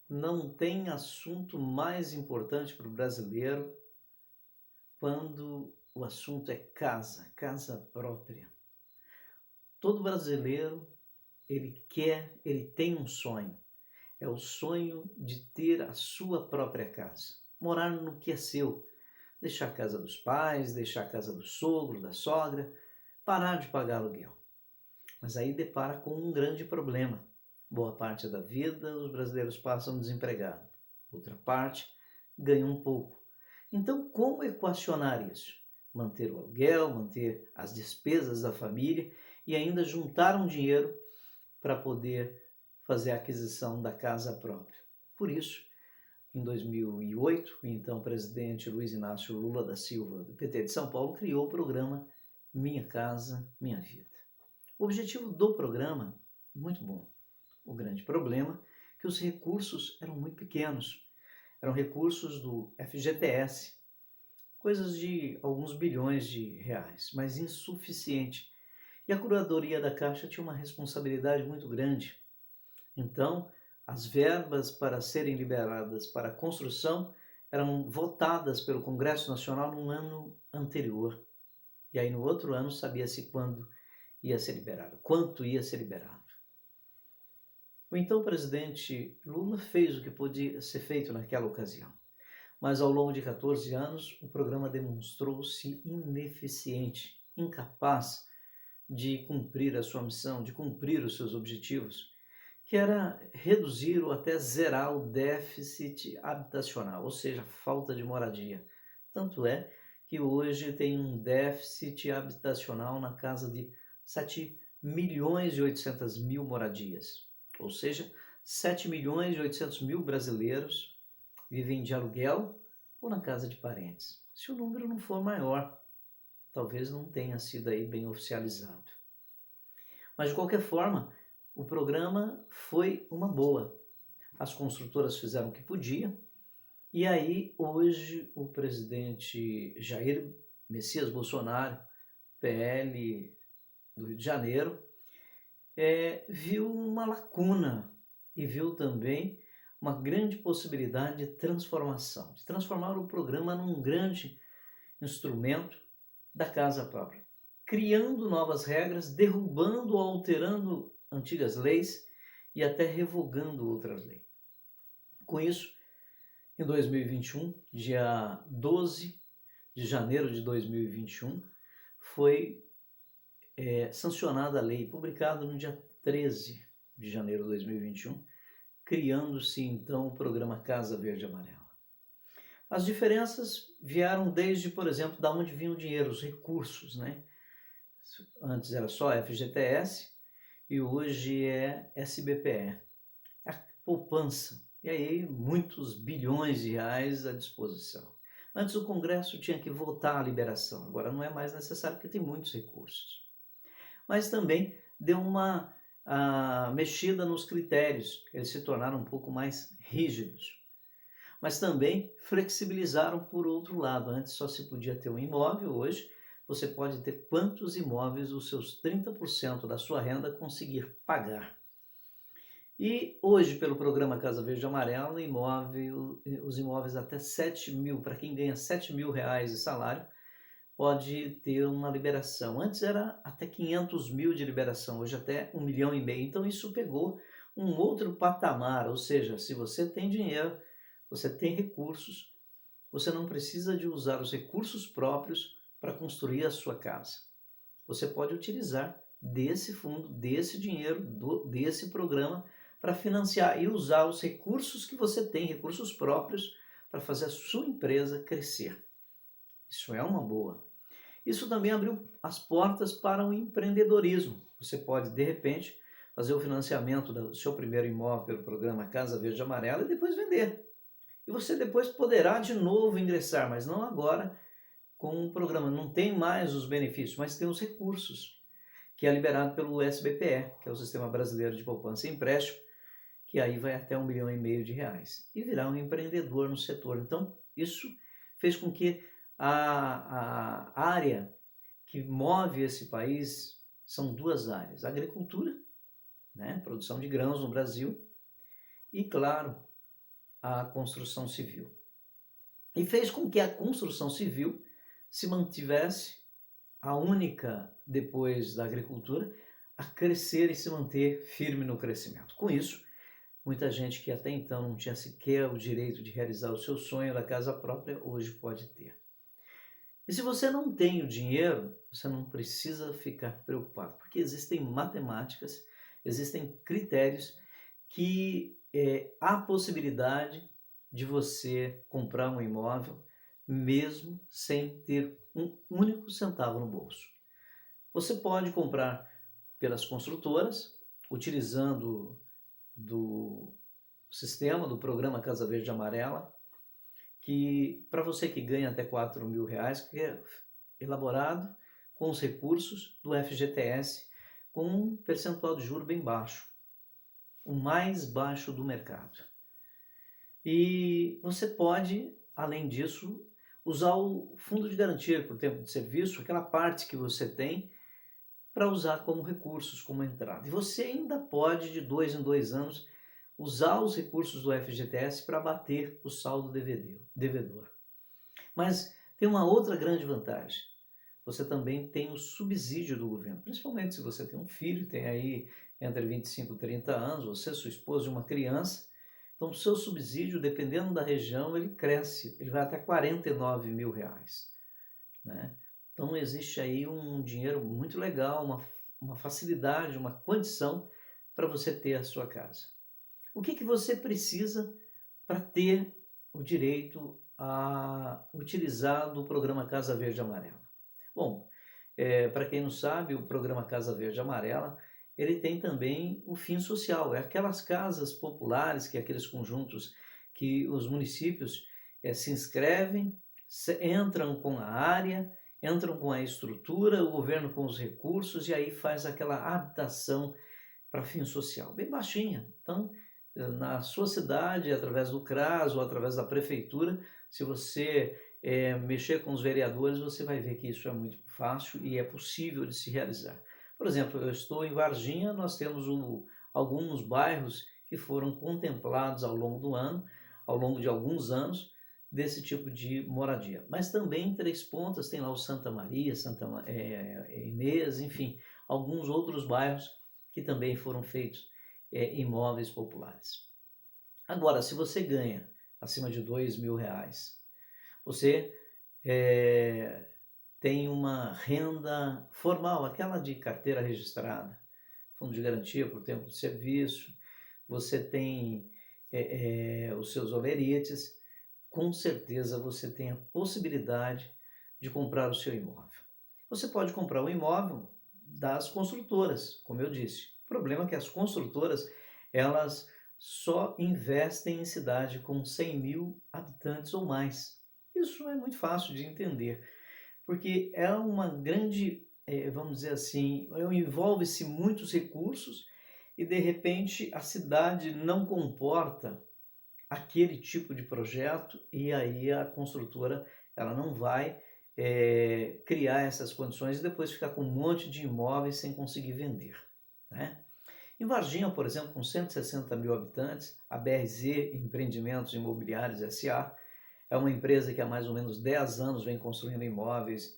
Não tem assunto mais importante para o brasileiro quando o assunto é casa, casa própria. Todo brasileiro, ele tem um sonho. É o sonho de ter a sua própria casa. Morar no que é seu. Deixar a casa dos pais, deixar a casa do sogro, da sogra, parar de pagar aluguel. Mas aí depara com um grande problema. Boa parte da vida os brasileiros passam desempregados. Outra parte ganha um pouco. Então, como equacionar isso? Manter o aluguel, manter as despesas da família e ainda juntar um dinheiro para poder fazer a aquisição da casa própria. Por isso, em 2008, o então presidente Luiz Inácio Lula da Silva, do PT de São Paulo, criou o programa Minha Casa Minha Vida. O objetivo do programa, muito bom. O grande problema é que os recursos eram muito pequenos. Eram recursos do FGTS, coisas de alguns bilhões de reais, mas insuficiente. E a curadoria da Caixa tinha uma responsabilidade muito grande. Então, as verbas para serem liberadas para a construção eram votadas pelo Congresso Nacional no ano anterior. E aí no outro ano sabia-se quando ia ser liberado, quanto ia ser liberado. O então presidente Lula fez o que podia ser feito naquela ocasião, mas ao longo de 14 anos o programa demonstrou-se ineficiente, incapaz de cumprir a sua missão, de cumprir os seus objetivos, que era reduzir ou até zerar o déficit habitacional, ou seja, falta de moradia. Tanto é que hoje tem um déficit habitacional na casa de 7 milhões e 800 mil moradias, ou seja, 7 milhões e 800 mil brasileiros vivem de aluguel ou na casa de parentes. Se o número não for maior, talvez não tenha sido aí bem oficializado. Mas de qualquer forma, o programa foi uma boa. As construtoras fizeram o que podiam e aí hoje o presidente Jair Messias Bolsonaro, PL do Rio de Janeiro, viu uma lacuna e viu também uma grande possibilidade de transformação, de transformar o programa num grande instrumento da casa própria, criando novas regras, derrubando ou alterando antigas leis e até revogando outras leis. Com isso, em 2021, dia 12 de janeiro de 2021, foi sancionada a lei, publicada no dia 13 de janeiro de 2021, criando-se então o programa Casa Verde e Amarela. As diferenças vieram desde, por exemplo, da onde vinha o dinheiro, os recursos, né? Antes era só FGTS e hoje é SBPE, a poupança. E aí muitos bilhões de reais à disposição. Antes o Congresso tinha que votar a liberação, agora não é mais necessário porque tem muitos recursos. Mas também deu uma mexida nos critérios, eles se tornaram um pouco mais rígidos. Mas também flexibilizaram por outro lado. Antes só se podia ter um imóvel, hoje você pode ter quantos imóveis os seus 30% da sua renda conseguir pagar. E hoje, pelo programa Casa Verde e Amarela, os imóveis até 7 mil, para quem ganha 7 mil reais de salário, pode ter uma liberação. Antes era até 500 mil de liberação, hoje até 1,5 milhão. Então isso pegou um outro patamar, ou seja, se você tem dinheiro, você tem recursos, você não precisa de usar os recursos próprios para construir a sua casa. Você pode utilizar desse fundo, desse dinheiro, desse programa para financiar e usar os recursos que você tem, recursos próprios, para fazer a sua empresa crescer. Isso é uma boa. Isso também abriu as portas para o empreendedorismo. Você pode, de repente, fazer o financiamento do seu primeiro imóvel pelo programa Casa Verde e Amarela e depois vender. E você depois poderá de novo ingressar, mas não agora com o programa. Não tem mais os benefícios, mas tem os recursos, que é liberado pelo SBPE, que é o Sistema Brasileiro de Poupança e Empréstimo, que aí vai até 1,5 milhão de reais. E virar um empreendedor no setor. Então, isso fez com que a área que move esse país são duas áreas. A agricultura, né? Produção de grãos no Brasil, e, claro, a construção civil. E fez com que a construção civil se mantivesse a única, depois da agricultura, a crescer e se manter firme no crescimento. Com isso, muita gente que até então não tinha sequer o direito de realizar o seu sonho da casa própria, hoje pode ter. E se você não tem o dinheiro, você não precisa ficar preocupado, porque existem matemáticas, existem critérios que há possibilidade de você comprar um imóvel mesmo sem ter um único centavo no bolso. Você pode comprar pelas construtoras, utilizando do sistema do programa Casa Verde Amarela, que para você que ganha até R$ 4.000, que é elaborado com os recursos do FGTS, com um percentual de juro bem baixo, o mais baixo do mercado. E você pode, além disso, usar o fundo de garantia por tempo de serviço, aquela parte que você tem, para usar como recursos, como entrada. E você ainda pode, de 2 em 2 anos, usar os recursos do FGTS para bater o saldo devedor. Mas tem uma outra grande vantagem. Você também tem o subsídio do governo, principalmente se você tem um filho, tem aí entre 25 e 30 anos, você, sua esposa e uma criança. Então, o seu subsídio, dependendo da região, ele cresce, ele vai até R$ 49.000, né? Então, existe aí um dinheiro muito legal, uma facilidade, uma condição para você ter a sua casa. O que você precisa para ter o direito a utilizar do programa Casa Verde Amarela? Bom, para quem não sabe, o programa Casa Verde Amarela, ele tem também o fim social, é aquelas casas populares, que é aqueles conjuntos que os municípios se inscrevem, entram com a área, entram com a estrutura, o governo com os recursos, e aí faz aquela habitação para fim social, bem baixinha. Então, na sua cidade, através do CRAS ou através da prefeitura, se você mexer com os vereadores, você vai ver que isso é muito fácil e é possível de se realizar. Por exemplo, eu estou em Varginha, nós temos alguns bairros que foram contemplados ao longo do ano, ao longo de alguns anos, desse tipo de moradia. Mas também em Três Pontas tem lá o Santa Maria, Inês, enfim, alguns outros bairros que também foram feitos imóveis populares. Agora, se você ganha acima de R$ 2.000, você tem uma renda formal, aquela de carteira registrada, fundo de garantia por tempo de serviço, você tem os seus olerites, com certeza você tem a possibilidade de comprar o seu imóvel. Você pode comprar o imóvel das construtoras, como eu disse. O problema é que as construtoras, elas só investem em cidade com 100.000 habitantes ou mais. Isso é muito fácil de entender, porque é uma grande, vamos dizer assim, envolve-se muitos recursos e de repente a cidade não comporta aquele tipo de projeto e aí a construtora ela não vai criar essas condições e depois ficar com um monte de imóveis sem conseguir vender, né? Em Varginha, por exemplo, com 160.000 habitantes, a BRZ Empreendimentos Imobiliários S.A. é uma empresa que há mais ou menos 10 anos vem construindo imóveis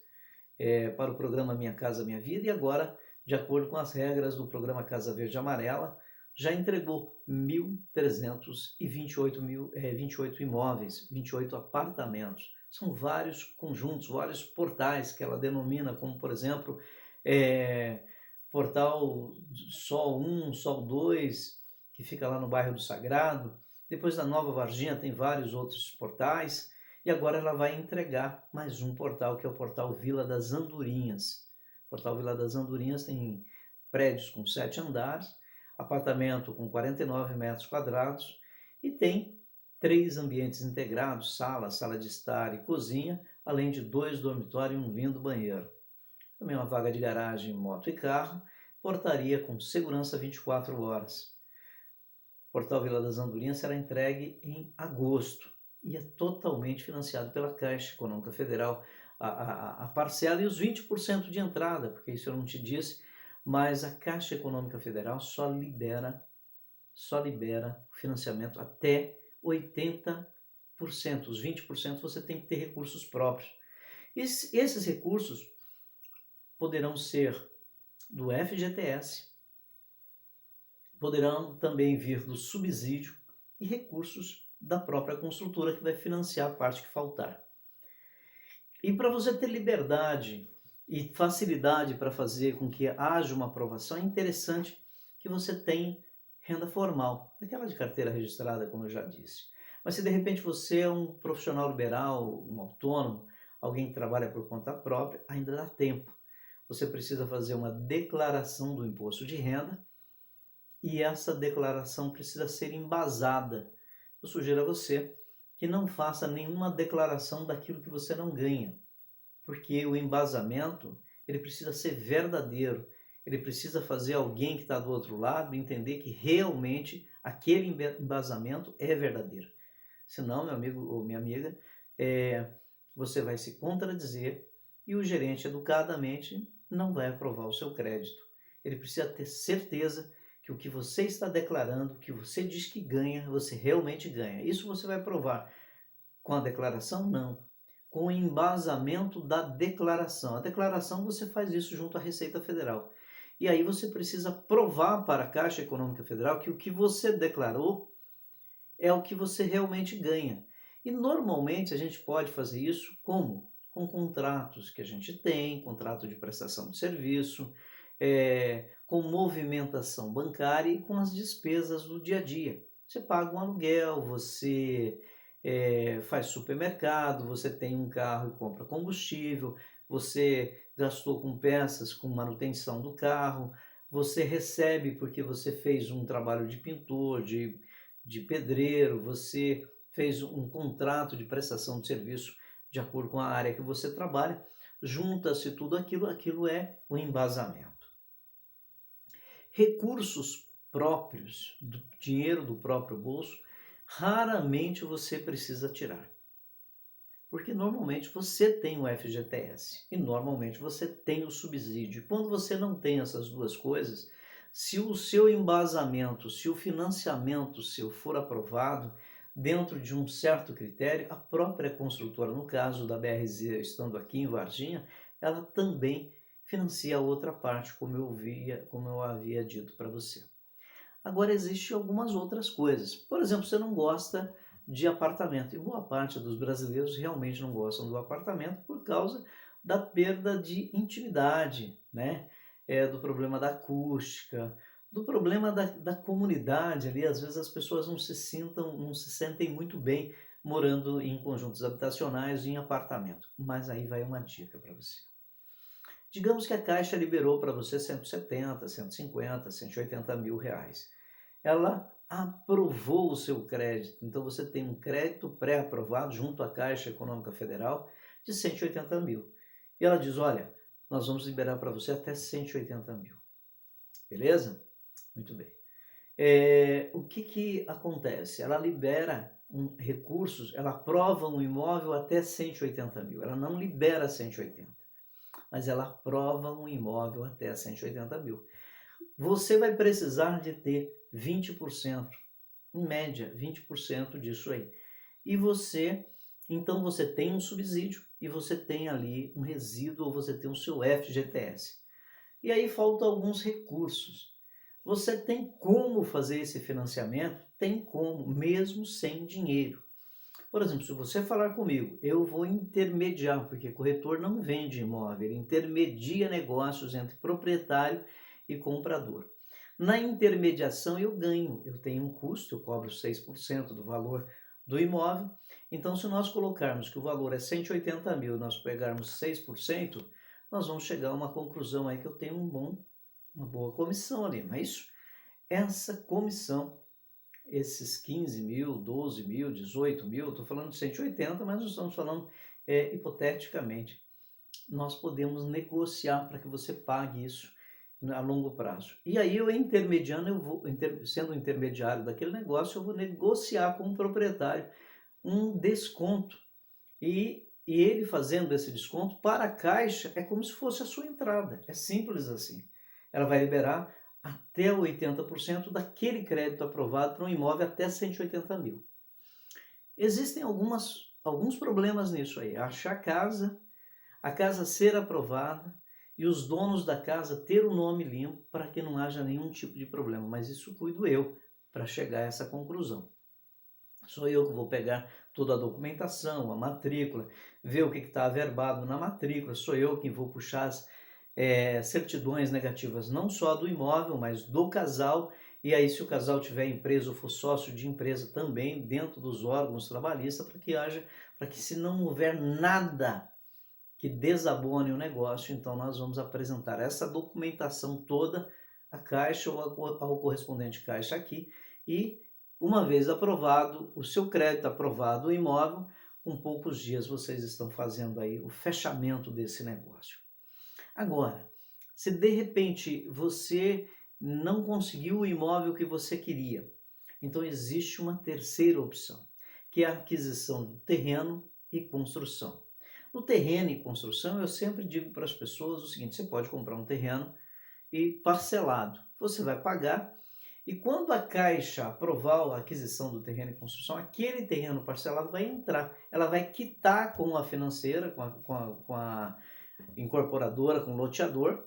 para o programa Minha Casa Minha Vida e agora, de acordo com as regras do programa Casa Verde Amarela, já entregou 1.328 imóveis, 28 apartamentos. São vários conjuntos, vários portais que ela denomina, como por exemplo, portal Sol 1, Sol 2, que fica lá no bairro do Sagrado. Depois da Nova Varginha tem vários outros portais. E agora ela vai entregar mais um portal, que é o portal Vila das Andorinhas. O portal Vila das Andorinhas tem prédios com 7 andares, apartamento com 49 metros quadrados e tem 3 ambientes integrados, sala de estar e cozinha, além de 2 dormitórios e um lindo banheiro. Também uma vaga de garagem, moto e carro, portaria com segurança 24 horas. O portal Vila das Andorinhas será entregue em agosto e é totalmente financiado pela Caixa Econômica Federal. A parcela e os 20% de entrada, porque isso eu não te disse, mas a Caixa Econômica Federal só libera o financiamento até 80%. Os 20% você tem que ter recursos próprios. Esses recursos poderão ser do FGTS, poderão também vir do subsídio e recursos da própria construtora que vai financiar a parte que faltar. E para você ter liberdade e facilidade para fazer com que haja uma aprovação, é interessante que você tenha renda formal, aquela de carteira registrada, como eu já disse. Mas se de repente você é um profissional liberal, um autônomo, alguém que trabalha por conta própria, ainda dá tempo. Você precisa fazer uma declaração do imposto de renda e essa declaração precisa ser embasada. Eu sugiro a você que não faça nenhuma declaração daquilo que você não ganha, porque o embasamento ele precisa ser verdadeiro, ele precisa fazer alguém que está do outro lado entender que realmente aquele embasamento é verdadeiro. Senão, meu amigo ou minha amiga, você vai se contradizer e o gerente educadamente não vai aprovar o seu crédito. Ele precisa ter certeza que o que você está declarando, o que você diz que ganha, você realmente ganha. Isso você vai provar com a declaração? Não. Com o embasamento da declaração. A declaração você faz isso junto à Receita Federal. E aí você precisa provar para a Caixa Econômica Federal que o que você declarou é o que você realmente ganha. E normalmente a gente pode fazer isso como? Com contratos que a gente tem, contrato de prestação de serviço, com movimentação bancária e com as despesas do dia a dia. Você paga um aluguel, você faz supermercado, você tem um carro e compra combustível, você gastou com peças, com manutenção do carro, você recebe porque você fez um trabalho de pintor, de pedreiro, você fez um contrato de prestação de serviço de acordo com a área que você trabalha, junta-se tudo aquilo, aquilo é o embasamento. Recursos próprios, do dinheiro do próprio bolso, raramente você precisa tirar. Porque normalmente você tem o FGTS e normalmente você tem o subsídio. Quando você não tem essas duas coisas, se o seu embasamento, se o financiamento seu for aprovado dentro de um certo critério, a própria construtora, no caso da BRZ estando aqui em Varginha, ela também financia a outra parte, como eu havia dito para você. Agora, existem algumas outras coisas. Por exemplo, você não gosta de apartamento. E boa parte dos brasileiros realmente não gostam do apartamento por causa da perda de intimidade, né? Do problema da acústica, do problema da comunidade ali. Às vezes as pessoas não se sentem muito bem morando em conjuntos habitacionais e em apartamento. Mas aí vai uma dica para você. Digamos que a Caixa liberou para você 170, 150, 180 mil reais. Ela aprovou o seu crédito, então você tem um crédito pré-aprovado junto à Caixa Econômica Federal de 180 mil. E ela diz, olha, nós vamos liberar para você até 180 mil. Beleza? Muito bem. O que acontece? Ela libera recursos, ela aprova um imóvel até 180 mil. Ela não libera 180, mas ela aprova um imóvel até 180 mil. Você vai precisar de ter 20%, em média, 20% disso aí. E então você tem um subsídio e você tem ali um resíduo ou você tem o seu FGTS. E aí faltam alguns recursos. Você tem como fazer esse financiamento? Tem como, mesmo sem dinheiro. Por exemplo, se você falar comigo, eu vou intermediar, porque corretor não vende imóvel, ele intermedia negócios entre proprietário e comprador. Na intermediação eu ganho, eu tenho um custo, eu cobro 6% do valor do imóvel. Então, se nós colocarmos que o valor é 180 mil, nós pegarmos 6%, nós vamos chegar a uma conclusão aí que eu tenho uma boa comissão ali, não é isso? Essa comissão, esses 15 mil, 12 mil, 18 mil, estou falando de 180, mas nós estamos falando hipoteticamente. Nós podemos negociar para que você pague isso a longo prazo. E aí eu intermediando, sendo intermediário daquele negócio, eu vou negociar com o proprietário um desconto. E ele fazendo esse desconto para a Caixa é como se fosse a sua entrada. É simples assim. Ela vai liberar até 80% daquele crédito aprovado para um imóvel até 180 mil. Existem alguns problemas nisso aí. Achar a casa ser aprovada e os donos da casa ter o nome limpo para que não haja nenhum tipo de problema. Mas isso cuido eu para chegar a essa conclusão. Sou eu que vou pegar toda a documentação, a matrícula, ver o que está averbado na matrícula, sou eu que vou puxar as certidões negativas não só do imóvel, mas do casal, e aí se o casal tiver empresa ou for sócio de empresa também, dentro dos órgãos trabalhistas, para que se não houver nada que desabone o negócio, então nós vamos apresentar essa documentação toda à Caixa ou ao correspondente Caixa aqui, e uma vez aprovado, o seu crédito aprovado, o imóvel, com poucos dias vocês estão fazendo aí o fechamento desse negócio. Agora, se de repente você não conseguiu o imóvel que você queria, então existe uma terceira opção, que é a aquisição do terreno e construção. No terreno e construção, eu sempre digo para as pessoas o seguinte: você pode comprar um terreno e parcelado, você vai pagar, e quando a Caixa aprovar a aquisição do terreno e construção, aquele terreno parcelado vai entrar, ela vai quitar com a financeira, com a incorporadora, com o loteador,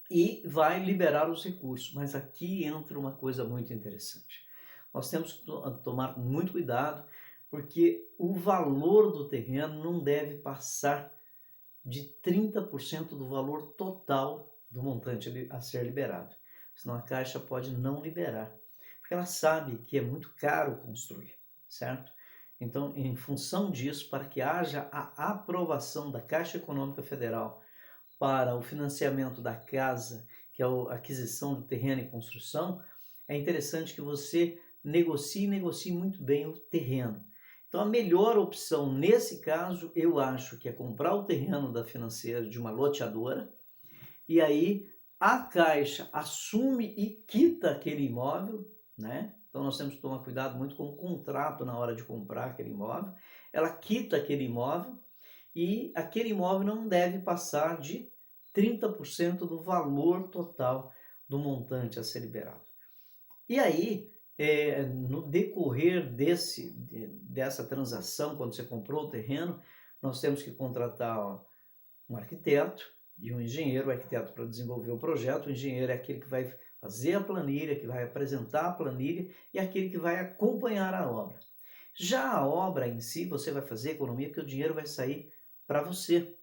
e vai liberar os recursos. Mas aqui entra uma coisa muito interessante. Nós temos que tomar muito cuidado, porque o valor do terreno não deve passar de 30% do valor total do montante a ser liberado. Senão a Caixa pode não liberar, porque ela sabe que é muito caro construir, certo? Então, em função disso, para que haja a aprovação da Caixa Econômica Federal para o financiamento da casa, que é a aquisição do terreno e construção, é interessante que você negocie muito bem o terreno. Então, a melhor opção nesse caso, eu acho que é comprar o terreno da financeira, de uma loteadora, e aí a Caixa assume e quita aquele imóvel, né? Então, nós temos que tomar cuidado muito com o contrato na hora de comprar aquele imóvel. Ela quita aquele imóvel e aquele imóvel não deve passar de 30% do valor total do montante a ser liberado. E aí, no decorrer dessa transação, quando você comprou o terreno, nós temos que contratar um arquiteto e um engenheiro, o arquiteto para desenvolver o projeto, o engenheiro é aquele que vai fazer a planilha, que vai apresentar a planilha e aquele que vai acompanhar a obra. Já a obra em si, você vai fazer economia, porque o dinheiro vai sair para você.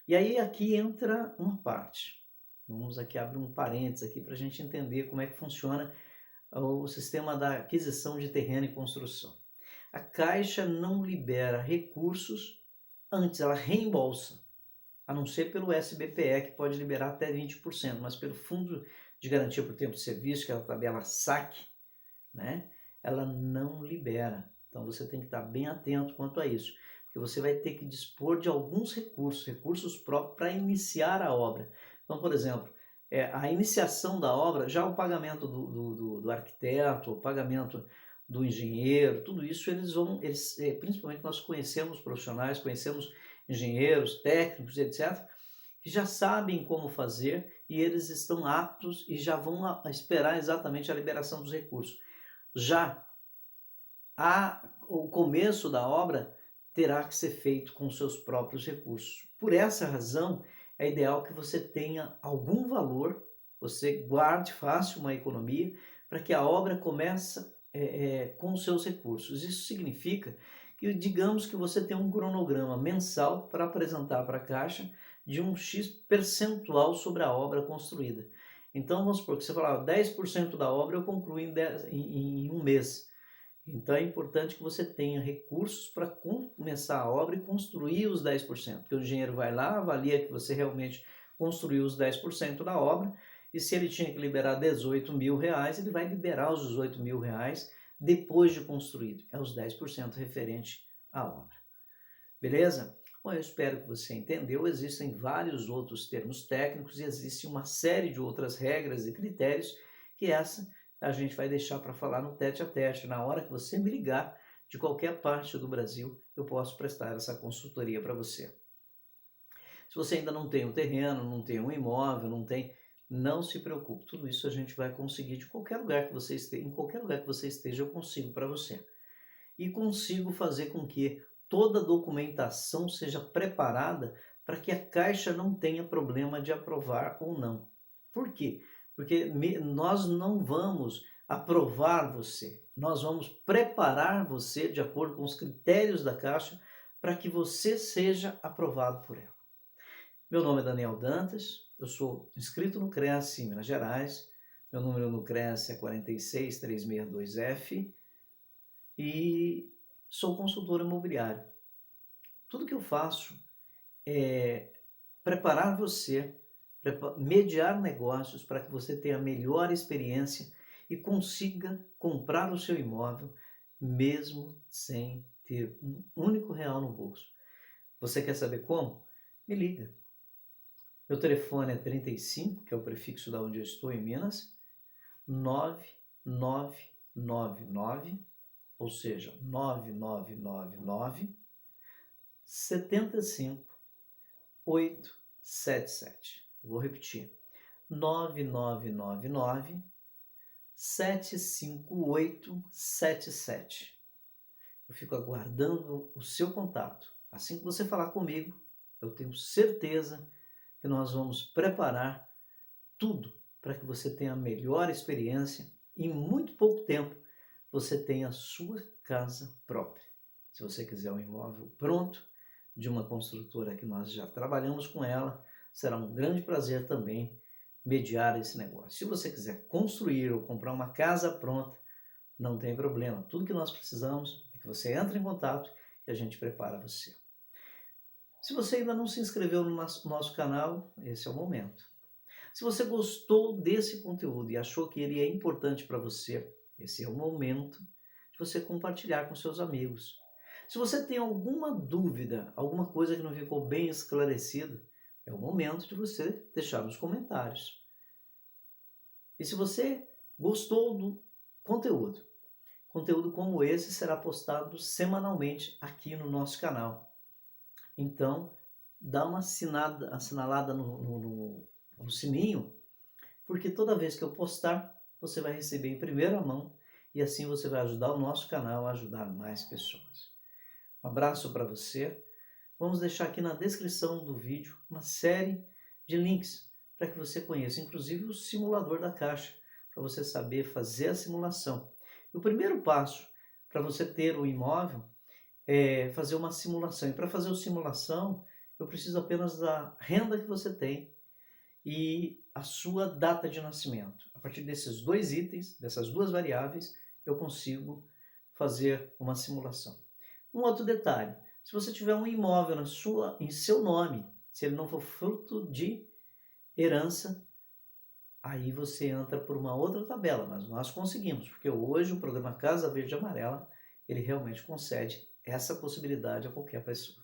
E aí aqui entra uma parte. Vamos aqui abrir um parênteses aqui para a gente entender como é que funciona o sistema da aquisição de terreno e construção. A Caixa não libera recursos antes, ela reembolsa, a não ser pelo SBPE, que pode liberar até 20%, mas pelo Fundo de Garantia por Tempo de Serviço, que é a tabela SAC, né, ela não libera. Então você tem que estar bem atento quanto a isso, porque você vai ter que dispor de alguns recursos próprios para iniciar a obra. Então, por exemplo, a iniciação da obra, já o pagamento do arquiteto, o pagamento do engenheiro, tudo isso principalmente nós conhecemos profissionais, conhecemos engenheiros, técnicos, etc., que já sabem como fazer e eles estão aptos e já vão esperar exatamente a liberação dos recursos. Já o começo da obra terá que ser feito com seus próprios recursos. Por essa razão, é ideal que você tenha algum valor, você guarde, faça uma economia, para que a obra comece com seus recursos. Isso significa que, digamos que você tem um cronograma mensal para apresentar para a Caixa de um X percentual sobre a obra construída. Então, vamos supor que você fala, 10% da obra eu concluo em um mês. Então é importante que você tenha recursos para começar a obra e construir os 10%, porque o engenheiro vai lá, avalia que você realmente construiu os 10% da obra, e se ele tinha que liberar 18 mil reais, ele vai liberar os 18 mil reais depois de construído, é os 10% referente à obra. Beleza? Bom, eu espero que você entendeu, existem vários outros termos técnicos e existe uma série de outras regras e critérios que essa a gente vai deixar para falar no tete a tete. Na hora que você me ligar de qualquer parte do Brasil, eu posso prestar essa consultoria para você. Se você ainda não tem um terreno, não tem um imóvel, não se preocupe. Tudo isso a gente vai conseguir de qualquer lugar que você esteja, em qualquer lugar que você esteja, eu consigo para você. e consigo fazer com que toda a documentação seja preparada para que a Caixa não tenha problema de aprovar ou não. Por quê? Porque nós não vamos aprovar você, nós vamos preparar você de acordo com os critérios da Caixa para que você seja aprovado por ela. Meu nome é Daniel Dantas, eu sou inscrito no CREAS em Minas Gerais, meu número no CREAS é 46362F e sou consultor imobiliário. Tudo que eu faço é preparar você, mediar negócios para que você tenha a melhor experiência e consiga comprar o seu imóvel mesmo sem ter um único real no bolso. Você quer saber como? Me liga. Meu telefone é 35, que é o prefixo da onde eu estou em Minas, 9999, ou seja, 9999 75877. Vou repetir. 9999 75877. Eu fico aguardando o seu contato. Assim que você falar comigo, eu tenho certeza que nós vamos preparar tudo para que você tenha a melhor experiência e em muito pouco tempo você tenha a sua casa própria. Se você quiser um imóvel pronto, de uma construtora que nós já trabalhamos com ela, será um grande prazer também mediar esse negócio. Se você quiser construir ou comprar uma casa pronta, não tem problema. Tudo que nós precisamos é que você entre em contato e a gente prepara você. Se você ainda não se inscreveu no nosso canal, esse é o momento. Se você gostou desse conteúdo e achou que ele é importante para você, esse é o momento de você compartilhar com seus amigos. Se você tem alguma dúvida, alguma coisa que não ficou bem esclarecida, é o momento de você deixar nos comentários. E se você gostou do conteúdo como esse será postado semanalmente aqui no nosso canal. Então, dá uma assinalada no sininho, porque toda vez que eu postar, você vai receber em primeira mão e assim você vai ajudar o nosso canal a ajudar mais pessoas. Um abraço para você. Vamos deixar aqui na descrição do vídeo uma série de links para que você conheça, inclusive o simulador da Caixa, para você saber fazer a simulação. E o primeiro passo para você ter o imóvel é fazer uma simulação. E para fazer a simulação, eu preciso apenas da renda que você tem e a sua data de nascimento. A partir desses dois itens, dessas duas variáveis, eu consigo fazer uma simulação. Um outro detalhe, se você tiver um imóvel em seu nome, se ele não for fruto de herança, aí você entra por uma outra tabela, mas nós conseguimos, porque hoje o programa Casa Verde e Amarela, ele realmente concede essa possibilidade a qualquer pessoa.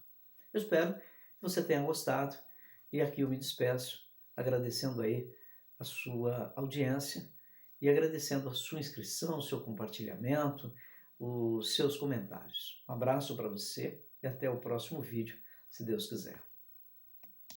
Eu espero que você tenha gostado e aqui eu me despeço agradecendo aí a sua audiência e agradecendo a sua inscrição, o seu compartilhamento, os seus comentários. Um abraço para você e até o próximo vídeo, se Deus quiser.